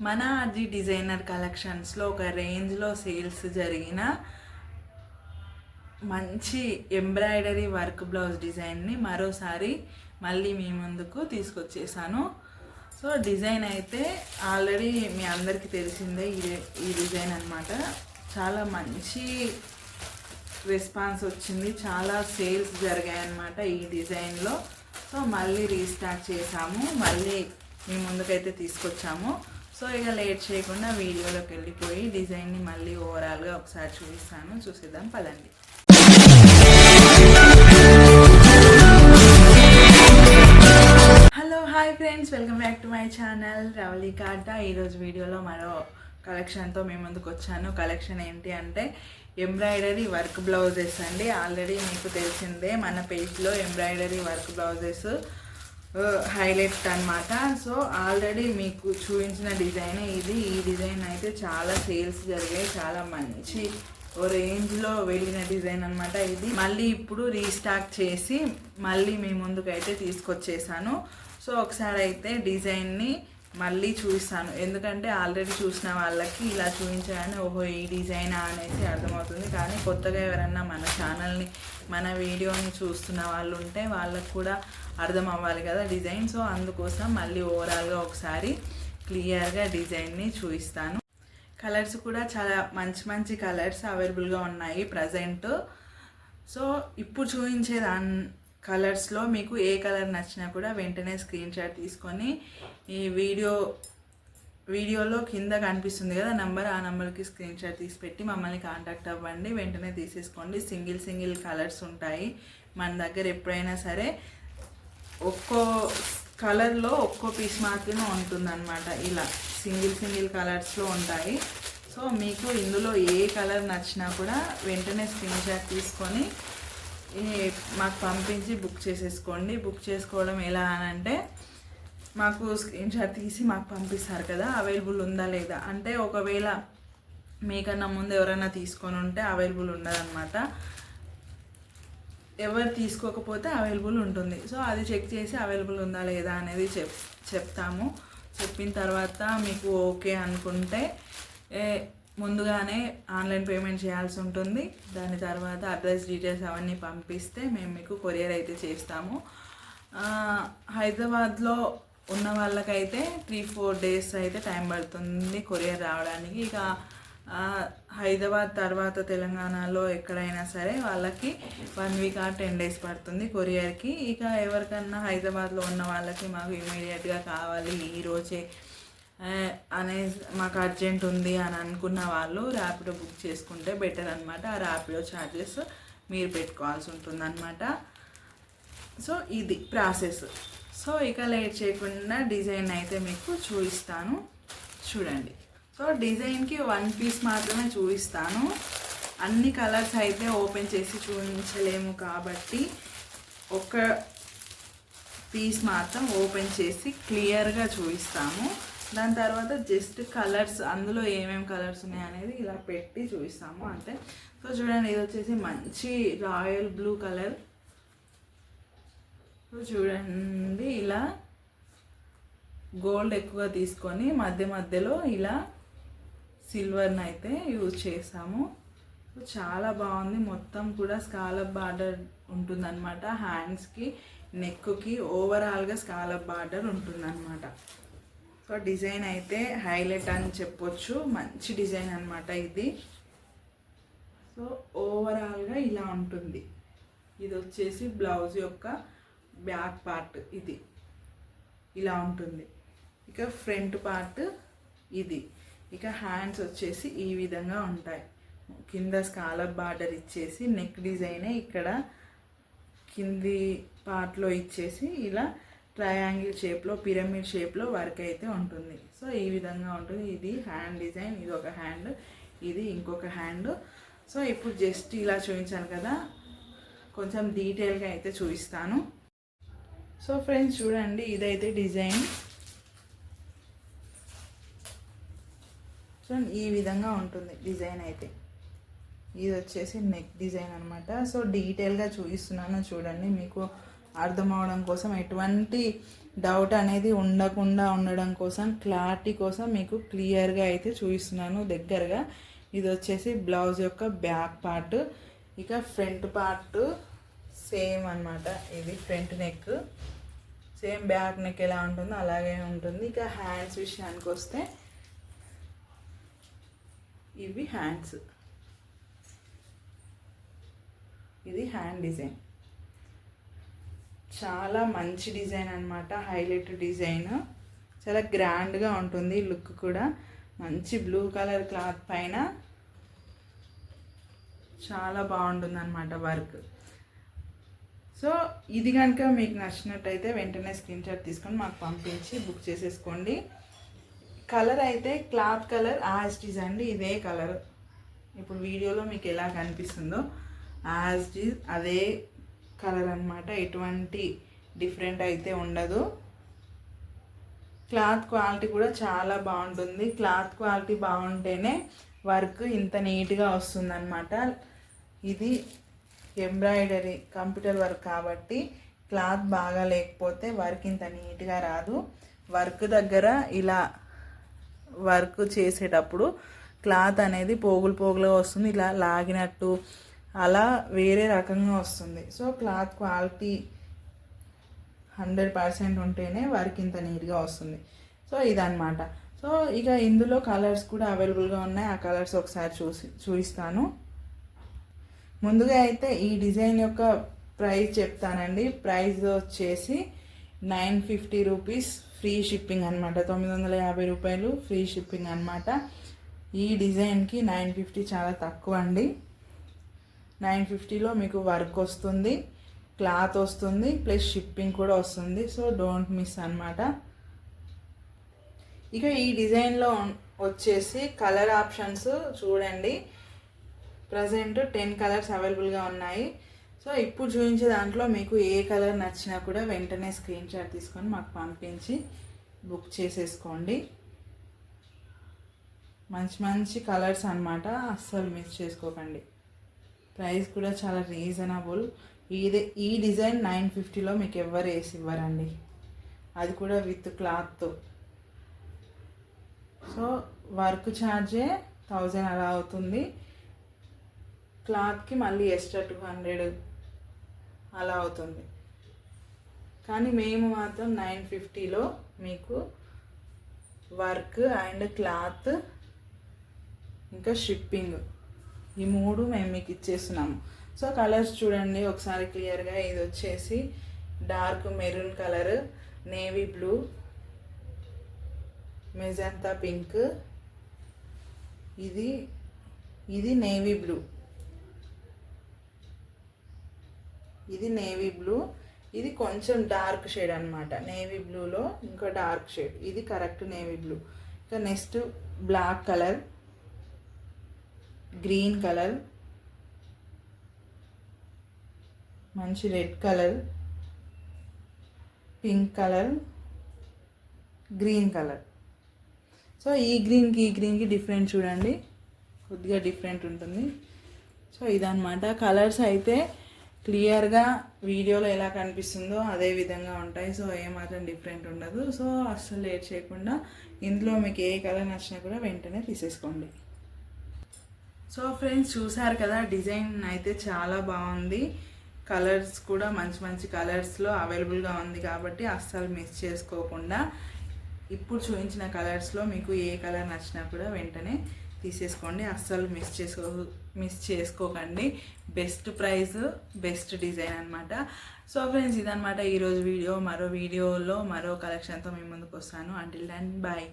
మన RG designer కలెక్షన్స్లో ఒక రేంజ్లో సేల్స్ జరిగిన మంచి ఎంబ్రాయిడరీ వర్క్ బ్లౌజ్ డిజైన్ని మరోసారి మళ్ళీ మీ ముందుకు తీసుకొచ్చేసాను. సో డిజైన్ అయితే ఆల్రెడీ మీ అందరికీ తెలిసిందే. ఈ డిజైన్ అన్నమాట. చాలా మంచి రెస్పాన్స్ వచ్చింది, చాలా సేల్స్ జరిగాయి అన్నమాట ఈ డిజైన్లో. సో మళ్ళీ రీస్టార్ట్ చేసాము, మళ్ళీ మీ ముందుకైతే తీసుకొచ్చాము. సో ఇక లేట్ చేయకుండా వీడియోలోకి వెళ్ళిపోయి డిజైన్ని మళ్ళీ ఓవరాల్గా ఒకసారి చూపిస్తాను, చూసేద్దాం పదండి. Hello hi friends, welcome back to my channel Ravali Kata. ఈరోజు వీడియోలో మరో కలెక్షన్తో మీ ముందుకు వచ్చాను. కలెక్షన్ ఏంటి అంటే ఎంబ్రాయిడరీ వర్క్ బ్లౌజెస్ అండి. ఆల్రెడీ మీకు తెలిసిందే, మన పేజ్లో ఎంబ్రాయిడరీ వర్క్ బ్లౌజెస్ హైలైట్ అనమాట. సో ఆల్రెడీ మీకు చూపించిన డిజైన్ ఇది. ఈ డిజైన్ అయితే చాలా సేల్స్ జరిగాయి, చాలా మంచి ఓ రేంజ్లో వెళ్ళిన డిజైన్ అనమాట ఇది. మళ్ళీ ఇప్పుడు రీస్టార్ట్ చేసి మళ్ళీ మీ ముందుకైతే తీసుకొచ్చేసాను. సో ఒకసారి అయితే డిజైన్ని మళ్ళీ చూపిస్తాను, ఎందుకంటే ఆల్రెడీ చూసిన వాళ్ళకి ఇలా చూపించాలని ఓహో ఈ డిజైనా అనేసి అర్థమవుతుంది. కానీ కొత్తగా ఎవరన్నా మన ఛానల్ని, మన వీడియోని చూస్తున్న వాళ్ళు ఉంటే వాళ్ళకు కూడా అర్థం అవ్వాలి కదా డిజైన్. సో అందుకోసం మళ్ళీ ఓవరాల్గా ఒకసారి క్లియర్గా డిజైన్ని చూపిస్తాను. కలర్స్ కూడా చాలా మంచి మంచి కలర్స్ అవైలబుల్గా ఉన్నాయి ప్రజెంట్. సో ఇప్పుడు చూపించే కలర్స్లో మీకు ఏ కలర్ నచ్చినా కూడా వెంటనే స్క్రీన్ షాట్ తీసుకొని ఈ వీడియోలో కింద కనిపిస్తుంది కదా నెంబర్, ఆ నెంబర్కి స్క్రీన్ షాట్ తీసి పెట్టి మమ్మల్ని కాంటాక్ట్ అవ్వండి. వెంటనే తీసేసుకోండి. సింగిల్ కలర్స్ ఉంటాయి మన దగ్గర. ఎప్పుడైనా సరే ఒక్కో కలర్లో ఒక్కో పీస్ మాత్రమే ఉంటుందన్నమాట. ఇలా సింగిల్ కలర్స్లో ఉంటాయి. సో మీకు ఇందులో ఏ కలర్ నచ్చినా కూడా వెంటనే స్క్రీన్ షాట్ తీసుకొని మాకు పంపించి బుక్ చేసేసుకోండి. బుక్ చేసుకోవడం ఎలా అని అంటే, మాకు స్క్రీన్ షాట్ తీసి మాకు పంపిస్తారు కదా అవైలబుల్ ఉందా లేదా అంటే, ఒకవేళ మీకన్నా ముందు ఎవరైనా తీసుకొని ఉంటే అవైలబుల్ ఉండదన్నమాట. ఎవరు తీసుకోకపోతే అవైలబుల్ ఉంటుంది. సో అది చెక్ చేసి అవైలబుల్ ఉందా లేదా అనేది చెప్తాము. చెప్పిన తర్వాత మీకు ఓకే అనుకుంటే ముందుగానే ఆన్లైన్ పేమెంట్ చేయాల్సి ఉంటుంది. దాని తర్వాత అడ్రస్ డీటెయిల్స్ అవన్నీ పంపిస్తే మేము మీకు కొరియర్ అయితే చేస్తాము. హైదరాబాద్లో ఉన్న వాళ్ళకైతే 3-4 days అయితే టైం పడుతుంది కొరియర్ రావడానికి. ఇక హైదరాబాద్ తర్వాత తెలంగాణలో ఎక్కడైనా సరే వాళ్ళకి 1 week or 10 days పడుతుంది కొరియర్కి. ఇక ఎవరికన్నా హైదరాబాద్లో ఉన్న వాళ్ళకి మాకు ఇమీడియట్గా కావాలి ఈరోజే అనే మాకు అర్జెంట్ ఉంది అని అనుకున్న వాళ్ళు ర్యాపిడో బుక్ చేసుకుంటే బెటర్ అనమాట. ఆ ర్యాపిడో ఛార్జెస్ మీరు పెట్టుకోవాల్సి ఉంటుందన్నమాట. సో ఇది ప్రాసెస్. సో ఇక లేట్ చేయకుండా డిజైన్ అయితే మీకు చూపిస్తాను, చూడండి. సో డిజైన్కి 1 piece మాత్రమే చూపిస్తాను. అన్ని కలర్స్ అయితే ఓపెన్ చేసి చూపించలేము కాబట్టి ఒక పీస్ మాత్రం ఓపెన్ చేసి క్లియర్గా చూపిస్తాము. దాని తర్వాత జస్ట్ కలర్స్, అందులో ఏమేమి కలర్స్ ఉన్నాయి అనేది ఇలా పెట్టి చూపిస్తాము అంతే. సో చూడండి, ఇది వచ్చేసి మంచి రాయల్ బ్లూ కలర్. సో చూడండి, ఇలా గోల్డ్ ఎక్కువ తీసుకొని మధ్యలో ఇలా సిల్వర్ని అయితే యూజ్ చేసాము. సో చాలా బాగుంది. మొత్తం కూడా స్కాలప్ బార్డర్ ఉంటుందన్నమాట. హ్యాండ్స్కి, నెక్కి ఓవరాల్గా స్కాలప్ బార్డర్ ఉంటుందన్నమాట. సో డిజైన్ అయితే హైలైట్ అని చెప్పొచ్చు. మంచి డిజైన్ అనమాట ఇది. సో ఓవరాల్గా ఇలా ఉంటుంది. ఇది వచ్చేసి బ్లౌజ్ యొక్క బ్యాక్ పార్ట్, ఇది ఇలా ఉంటుంది. ఇక ఫ్రంట్ పార్ట్ ఇది. ఇక హ్యాండ్స్ వచ్చేసి ఈ విధంగా ఉంటాయి. కింద స్కాలప్ బార్డర్ ఇచ్చేసి నెక్ డిజైనే ఇక్కడ కింది పార్ట్లో ఇచ్చేసి ఇలా ట్రయాంగిల్ షేప్లో, పిరమిడ్ షేప్లో వర్క్ అయితే ఉంటుంది. సో ఈ విధంగా ఉంటుంది. ఇది హ్యాండ్ డిజైన్, ఇది ఒక హ్యాండ్, ఇది ఇంకొక హ్యాండ్. సో ఇప్పుడు జస్ట్ ఇలా చూపించాను కదా, కొంచెం డీటెయిల్గా అయితే చూపిస్తాను. సో ఫ్రెండ్స్ చూడండి, ఇదైతే డిజైన్. సో ఈ విధంగా ఉంటుంది డిజైన్ అయితే. ఇది వచ్చేసి నెక్ డిజైన్ అనమాట. సో డీటెయిల్గా చూపిస్తున్నాను చూడండి, మీకు అర్థం అవడం కోసం, ఎటువంటి డౌట్ అనేది ఉండకుండా ఉండడం కోసం, క్లారిటీ కోసం మీకు క్లియర్గా అయితే చూపిస్తున్నాను దగ్గరగా. ఇది వచ్చేసి బ్లౌజ్ యొక్క బ్యాక్ పార్ట్. ఇక ఫ్రంట్ పార్ట్ సేమ్ అన్నమాట. ఇది front neck, same back neck ఎలా ఉంటుందో అలాగే ఉంటుంది. ఇక హ్యాండ్స్ విషయానికి వస్తే ఇవి హ్యాండ్స్, ఇది హ్యాండ్ డిజైన్. చాలా మంచి డిజైన్ అన్నమాట, హైలైట్ డిజైన్, చాలా గ్రాండ్గా ఉంటుంది లుక్ కూడా. మంచి బ్లూ కలర్ క్లాత్ పైన చాలా బాగుంటుంది అన్నమాట వర్క్. సో ఇది కనుక మీకు నచ్చినట్టయితే వెంటనే స్క్రీన్ షాట్ తీసుకొని మాకు పంపించి బుక్ చేసేసుకోండి. కలర్ అయితే cloth colour as it is అండి, ఇదే కలర్. ఇప్పుడు వీడియోలో మీకు ఎలా కనిపిస్తుందో యాజ్ ఇట్ ఈజ్ అదే కలర్ అన్నమాట. ఎటువంటి డిఫరెంట్ అయితే ఉండదు. క్లాత్ క్వాలిటీ కూడా చాలా బాగుంటుంది. క్లాత్ క్వాలిటీ బాగుంటేనే వర్క్ ఇంత నీట్గా వస్తుందన్నమాట. ఇది ఎంబ్రాయిడరీ కంప్యూటర్ వర్క్ కాబట్టి క్లాత్ బాగా లేకపోతే వర్క్ ఇంత నీట్గా రాదు. వర్క్ దగ్గర ఇలా వర్క్ చేసేటప్పుడు క్లాత్ అనేది పోగులు పోగులుగా వస్తుంది, ఇలా లాగినట్టు అలా వేరే రకంగా వస్తుంది. సో క్లాత్ క్వాలిటీ 100% ఉంటేనే వర్క్ ఇంత నీట్గా వస్తుంది. సో ఇదన్నమాట. సో ఇక ఇందులో కలర్స్ కూడా అవైలబుల్గా ఉన్నాయి. ఆ కలర్స్ ఒకసారి చూపిస్తాను. ముందుగా అయితే ఈ డిజైన్ యొక్క ప్రైస్ చెప్తానండి. ప్రైస్ వచ్చేసి 950 రూపీస్ ఫ్రీ షిప్పింగ్ అనమాట. 950 రూపాయలు ఫ్రీ షిప్పింగ్ అనమాట. ఈ డిజైన్కి 950 చాలా తక్కువ అండి. 950లో మీకు వర్క్ వస్తుంది, క్లాత్ వస్తుంది, ప్లస్ షిప్పింగ్ కూడా వస్తుంది. సో డోంట్ మిస్ అనమాట. ఇక ఈ డిజైన్లో వచ్చేసి కలర్ ఆప్షన్స్ చూడండి. ప్రజెంట్ 10 కలర్స్ అవైలబుల్గా ఉన్నాయి. సో ఇప్పుడు చూపించే దాంట్లో మీకు ఏ కలర్ నచ్చినా కూడా వెంటనే స్క్రీన్ షాట్ తీసుకొని మాకు పంపించి బుక్ చేసేసుకోండి. మంచి మంచి కలర్స్ అన్నమాట, అస్సలు మిస్ చేసుకోకండి. ప్రైస్ కూడా చాలా రీజనబుల్. ఈ డిజైన్ 950లో మీకు ఎవరు వేసి ఇవ్వరండి, అది కూడా విత్ క్లాత్తో. సో వర్క్ ఛార్జే 1000 అలా అవుతుంది. క్లాత్కి మళ్ళీ ఎక్స్ట్రా 200 అలా అవుతుంది. కానీ మేము మాత్రం 950లో మీకు వర్క్ అండ్ క్లాత్ ఇంకా షిప్పింగ్ ఈ 3 మేము మీకు ఇచ్చేస్తున్నాము. సో కలర్స్ చూడండి ఒకసారి క్లియర్గా. ఇది వచ్చేసి dark maroon colour, navy blue, magenta pink, ఇది నేవీ బ్లూ, ఇది నేవీ బ్లూ, ఇది కొంచెం డార్క్ షేడ్ అనమాట. నేవీ బ్లూలో ఇంకా డార్క్ షేడ్, ఇది కరెక్ట్ నేవీ బ్లూ. ఇంకా next black colour, green colour, మంచి red colour, pink colour, green colour. So ఈ గ్రీన్కి డిఫరెంట్ చూడండి, కొద్దిగా డిఫరెంట్ ఉంటుంది. సో ఇదన్నమాట. కలర్స్ అయితే క్లియర్గా వీడియోలో ఎలా కనిపిస్తుందో అదే విధంగా ఉంటాయి. సో ఏమాత్రం డిఫరెంట్ ఉండదు. సో అస్సలు లేట్ చేయకుండా ఇందులో మీకు ఏ కలర్ నచ్చినా కూడా వెంటనే తీసేసుకోండి. సో ఫ్రెండ్స్ చూసారు కదా, డిజైన్ అయితే చాలా బాగుంది. కలర్స్ కూడా మంచి మంచి కలర్స్లో అవైలబుల్గా ఉంది కాబట్టి అస్సలు మిస్ చేసుకోకుండా ఇప్పుడు చూపించిన కలర్స్లో మీకు ఏ కలర్ నచ్చినా కూడా వెంటనే తీసేసుకోండి. అస్సలు మిస్ చేసుకోకండి. బెస్ట్ ప్రైస్, బెస్ట్ డిజైన్ అనమాట. సో ఫ్రెండ్స్ ఇదనమాట ఈరోజు వీడియో. మరో వీడియోలో మరో కలెక్షన్తో మీ ముందుకు వస్తాను. Until then bye.